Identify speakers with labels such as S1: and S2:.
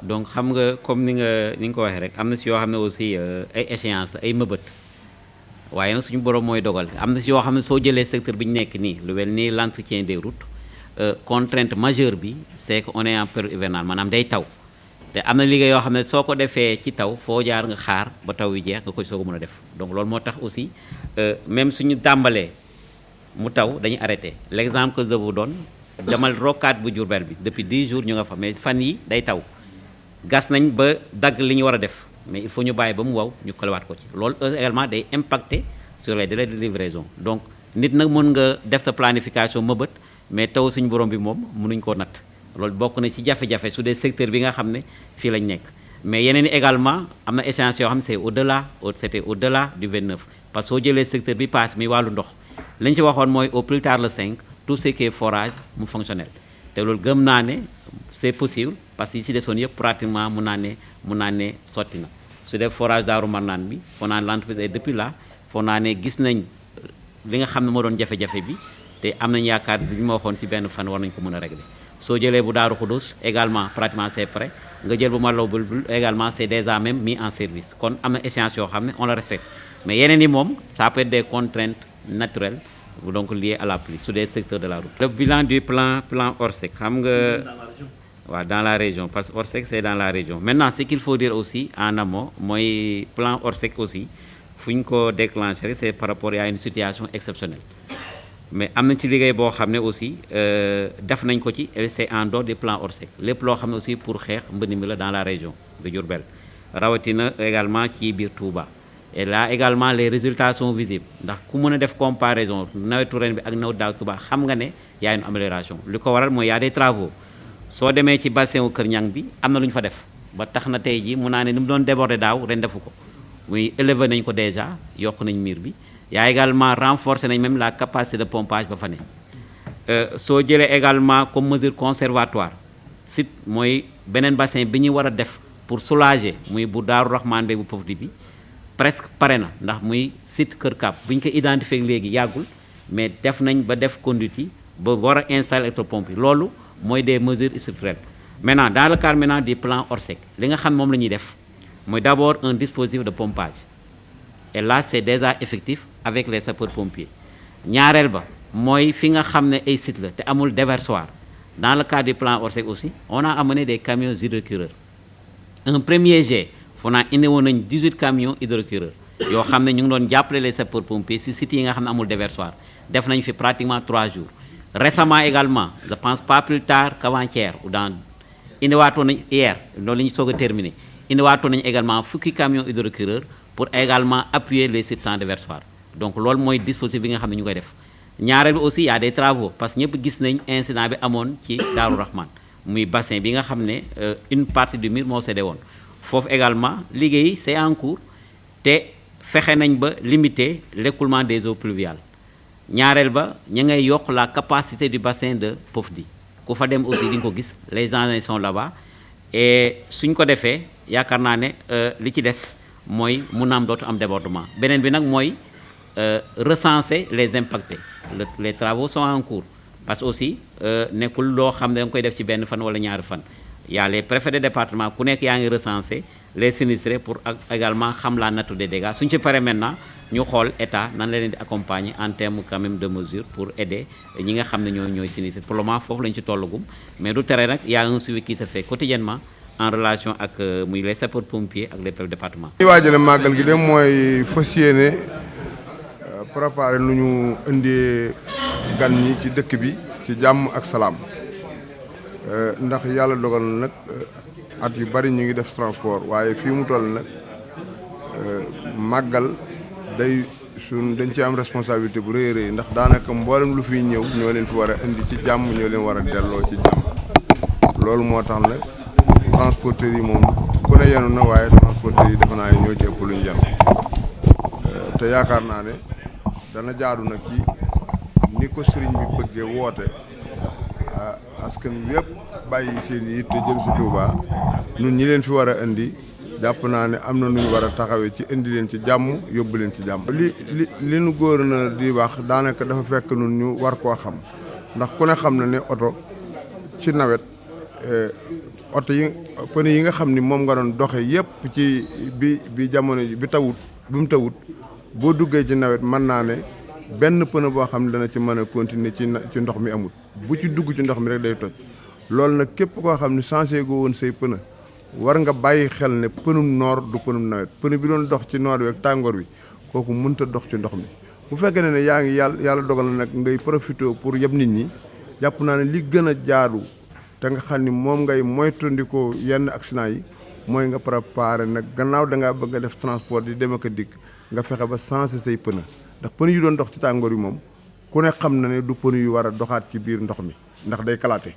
S1: donc xam nga comme ni nga ko waxee rek am na si yoo xam ne aussi ay échéance ay mëbët waaye nag suñu borom mooy dogal am na si yoo xam ne soo jëlee secteur bi ñu nekk nii lu mel ni l'entretien des routes contrainte majeure bi c'est que on est en période hivernale maanaam day taw te am na liggéey yoo xam ne soo ko defee ci taw foo jaar nga xaar ba taw wi jeex nga koy soo ko mën a def donc loolu moo tax aussi même suñu tàmbalee mu taw dañuy arrêté l'exemple que je vous donne demal rocade bu Diourbel bi depuis 10 jours ñu nga fa mais fan yi day taw gas nañ ba dagg li ñu war a def mais il faut ñu bàyyi ba mu waw ñu kalewaat ko ci loolu également day impacter sur les délais de livraison donc nit nag mën nga def sa planification mëbët mais taw suñu borom bi moom mënuñ koo natt loolu bokk na ci jafe-jafe su dee secteur bi nga xam ne fii lañ nekk mais yeneen i également am na échéance yoo xam ne c'était au-delà du 29 parce que soo jëlee secteur bi passe mi wàllu ndox li ñu ci waxoon mooy au plus tard le 5 tout ce qui est forage mu fonctionnel te loolu gëm naa ne c'est possible parce que yi si desoon yëpp pratiquement mun naa ne sotti na su dee forage Daaru Marnaan bi foo naa ne l'entreprise est depuis là foo naa ne gis nañ li nga xam ne moo doon jafe-jafe bi te am nañ yaakaar li ma waxoon si benn fan war nañ ko mën a régler soo jëlee bu Daaru Xudus également pratiquement c'est prêt nga jël bu Malaw Bulbul également c'est déjà même mis en service kon am na échéance yoo xam ne on le respecte mais yeneen yi moom ça peut être des contraintes naturelles donc liées à la pluie sur des secteurs de la route. Le bilan du plan Orsec xam nga waaw dans la région parce que Orsec c'est dans la région maintenant ce qu'il faut dire aussi en amont mooy plan Orsec aussi fu ñu ko déclencher c'est par rapport à une situation exceptionnelle mais am na ci liggéey boo xam ne aussi def nañ ko ci c'est en dehors du plan Orsec lépp loo xam ne aussi pour xeex mbënd mi la dans la région de Diourbel rawatina également ci biir Touba et là également les résultats sont visibles ndax ku mën a def comparaison nawetu ren bi ak nawet daaw Touba xam nga ne y a une amélioration li ko waral mooy y a des travaux soo demee ci bassin wu Kër Ñang bi am na lu ñu fa def ba tax na tey ji mun naa ne ni mu doon déborder daaw ren defu ko muy élevé nañ ko déjà yokk nañ miir bi yaa également renforcé nañ même la capacité de pompage ba fa ne soo jëlee également comme mesure conservatoire site mooy beneen bassin bi ñu war a def pour soulager muy bu Daaru Rahman beeg bu Pofdi bi presque pare na ndax muy site Kër Kap bu ñu ko identifié léegi yàggul mais def nañ ba def conduite yi ba war a installer électropompe yi loolu mooy des mesures structurelles maintenant dans le cadre maintenant du plan Orsec li nga xam moom la ñuy def mooy d'abord un dispositif de pompage et là c'est déjà effectif avec les sapeurs-pompiers ñaareel ba mooy fi nga xam ne ay site la te amul déversoir dans le cadre du plan Orsec aussi on a amené des camions hydrocureurs un premier jet foo naa indi woon nañ 18 camions hydrocureurs yoo xam ne ñu ngi doon jàppale les sapeurs-pompiers si sites yi nga xam ne amul déversoir def nañ fi pratiquement 3 jours récemment également je pense pas plus tard qu'avant-hier ou dans indiwaatoon nañ hier loolu la ñu soog a terminé indiwaatoon nañ également fukki camions hydrocureurs pour également appuyer les sites sans déversoir donc loolu mooy dispositif bi nga xam ne ñu koy def ñaareel bi aussi y a des travaux parce que ñëpp gis nañ incident bi amoon ci Daaru Rahman muy bassin bi nga xam ne une partie du mur moo cédé woon foofu également liggéey c'est en cours te fexe nañ ba limiter l'écoulement des eaux pluviales ñaareel ba ñu ngay yokk la capacité du bassin de Pofdi ku fa dem aussi di nga ko gis les engins sont là-bas et suñ ko defee yaakaar naa ne li ci des mooy mun na am dootu am débordement beneen bi nag mooy recenser les impactés les travaux sont en cours parce que aussi nekkul loo xam ne da nga koy def ci benn fan wala ñaari fan y a les préfets de département ku nekk yaa ngi recenser les sinistrés pour également xam la nature des dégâts suñ ci paree maintenant ñu xool état nan la leen di accompagner en termes quand même de mesures pour aider ñi nga xam ne ñooy sinistrés pour le moment foofu lañu ci tollagum mais du tere nag y a un suivi qui se fait quotidiennement en relation ak muy les sapeurs-pompiers ak les préfets de département.
S2: li waajale màggal gi de mooy fas yéene préparer lu ñu indee gan ñi ci dëkk bi ci jàmm ak salaam ndax yàlla dogal na nag at yu bari ñu ngi def transport waaye fii mu toll nag màggal dañ ci am responsabilité bu rëy a rëy ndax daanaka mboolem lu fiy ñëw ñoo leen fi war a indi ci jàmm ñoo leen war a delloo ci jàmm loolu moo tax nag transporteurs yi moom ku ne yenu na waaye transporteurs yi defe naa ne ñoo ci ëpp lu ñu yenu te yaakaar naa ne dana jaadu nag ci ni ko sëriñ bi bëggee woote askan wi yëpp bàyyi seen i yitte jëm si Touba ñun ñi leen fi war a indi jàpp naa ne am na nu ñu war a taxawee ci indi leen ci jàmm yóbbu leen ci jàmm. li nu gouverneur di wax daanaka dafa fekk nun ñu war koo xam ndax ku ne xam na ne oto ci nawet oto yi pneu yi nga xam ni moom nga doon doxe yépp ci bi jamono ji bi mu tawut boo duggee ci nawet mën naa ne benn pneu boo xam ne dana ci mën a continuer ci ndox mi amul bu ci dugg ci ndox mi rek day toj loolu nag képp koo xam ne changé goo woon say pneu war nga bàyyi xel ne pënum noor du pënum nawet pneu bi doon dox ci noor bi ak tàngoor bi kooku mënta dox ci ndox mi bu fekkee ne yaa ngi yàlla dogal na nag ngay profité pour yeb nit ñi jàpp naa ne li gën a jaadu te nga xam ni moom ngay moytandikoo yenn accident yi mooy nga préparé nag gannaaw da ngaa bëgg a def transport di dem ak a dikk nga fexe ba sensé say pneu ndax pneu yu doon dox ci tàngoor yi moom ku ne xam na ne du pneu yu war a doxaat ci biir ndox mi ndax day kalaate